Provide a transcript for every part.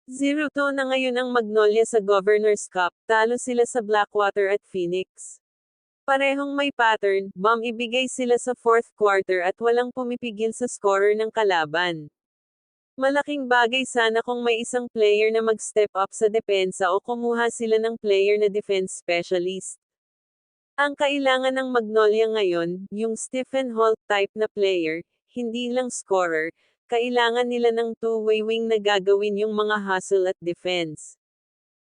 0-2 na ngayon ang Magnolia sa Governors Cup, talo sila sa Blackwater at Phoenix. Parehong may pattern, bomb ibigay sila sa fourth quarter at walang pumipigil sa scorer ng kalaban. Malaking bagay sana kung may isang player na mag-step up sa depensa o kumuha sila ng player na defense specialist. Ang kailangan ng Magnolia ngayon, yung Stephen Holt type na player, hindi lang scorer, kailangan nila ng two-way wing na gagawin yung mga hustle at defense.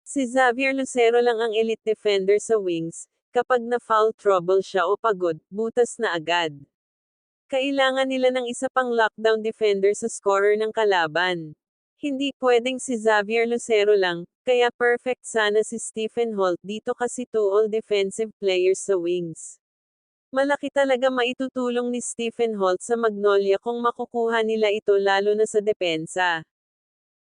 Si Xavier Lucero lang ang elite defender sa wings, kapag na-foul trouble siya o pagod, butas na agad. Kailangan nila ng isa pang lockdown defender sa scorer ng kalaban. Hindi pwedeng si Xavier Lucero lang, kaya perfect sana si Stephen Holt dito kasi two all defensive players sa wings. Malaki talaga maitutulong ni Stephen Holt sa Magnolia kung makukuha nila ito lalo na sa depensa.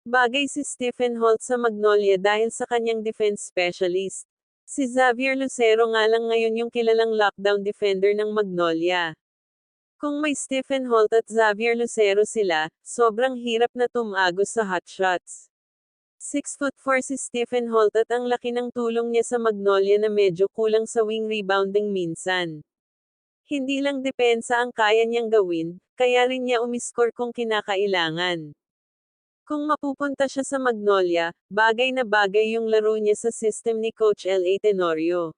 Bagay si Stephen Holt sa Magnolia dahil sa kanyang defense specialist. Si Xavier Lucero nga lang ngayon yung kilalang lockdown defender ng Magnolia. Kung may Stephen Holt at Xavier Lucero sila, sobrang hirap na tumagos sa hotshots. 6'4" si Stephen Holt at ang laki ng tulong niya sa Magnolia na medyo kulang sa wing rebounding minsan. Hindi lang depensa ang kaya niyang gawin, kaya rin niya umiskor kung kinakailangan. Kung mapupunta siya sa Magnolia, bagay na bagay yung laro niya sa system ni Coach L.A. Tenorio.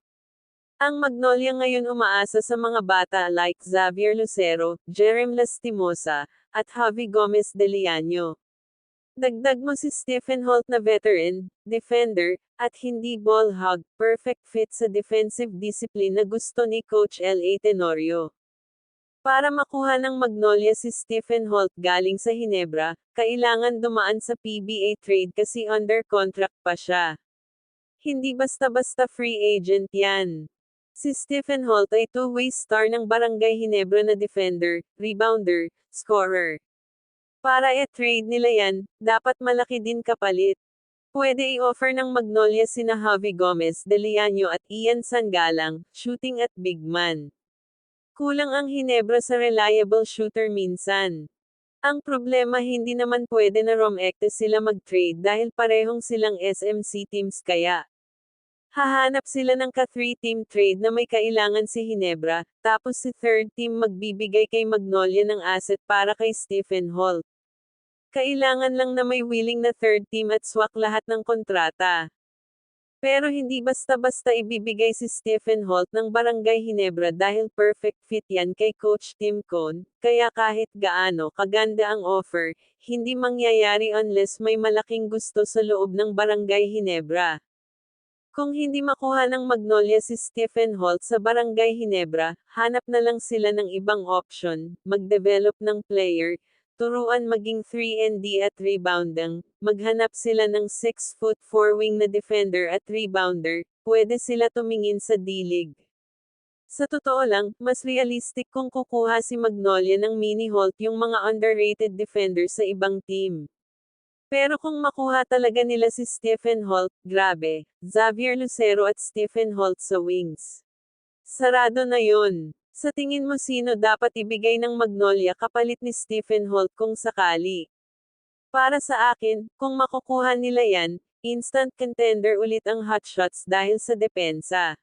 Ang Magnolia ngayon umaasa sa mga bata like Xavier Lucero, Jerem Lastimosa, at Javi Gomez de Liaño. Dagdag mo si Stephen Holt na veteran, defender, at hindi ball hog, perfect fit sa defensive discipline na gusto ni Coach L.A. Tenorio. Para makuha ng Magnolia si Stephen Holt galing sa Hinebra, kailangan dumaan sa PBA trade kasi under contract pa siya. Hindi basta-basta free agent yan. Si Stephen Holt ay two-way star ng Barangay Hinebra na defender, rebounder, scorer. Para i-trade nila yan, dapat malaki din kapalit. Pwede i-offer ng Magnolia sina Javi Gomez de Liaño at Ian Sangalang, shooting at big man. Kulang ang Hinebra sa reliable shooter minsan. Ang problema hindi naman pwede na Romecte sila mag-trade dahil parehong silang SMC teams kaya. Hahanap sila ng ka-3 team trade na may kailangan si Hinebra, tapos si third team magbibigay kay Magnolia ng asset para kay Stephen Holt. Kailangan lang na may willing na third team at swak lahat ng kontrata. Pero hindi basta-basta ibibigay si Stephen Holt ng Barangay Hinebra dahil perfect fit yan kay Coach Tim Cone, kaya kahit gaano kaganda ang offer, hindi mangyayari unless may malaking gusto sa loob ng Barangay Hinebra. Kung hindi makuha ng Magnolia si Stephen Holt sa Barangay Hinebra, hanap na lang sila ng ibang option, mag-develop ng player, turuan maging 3&D at rebounding, maghanap sila ng 6'4" wing na defender at rebounder, pwede sila tumingin sa D-League. Sa totoo lang, mas realistic kung kukuha si Magnolia ng mini Holt yung mga underrated defender sa ibang team. Pero kung makuha talaga nila si Stephen Holt, grabe, Xavier Lucero at Stephen Holt sa wings. Sarado na yun. Sa tingin mo sino dapat ibigay ng Magnolia kapalit ni Stephen Holt kung sakali? Para sa akin, kung makukuha nila yan, instant contender ulit ang hotshots dahil sa depensa.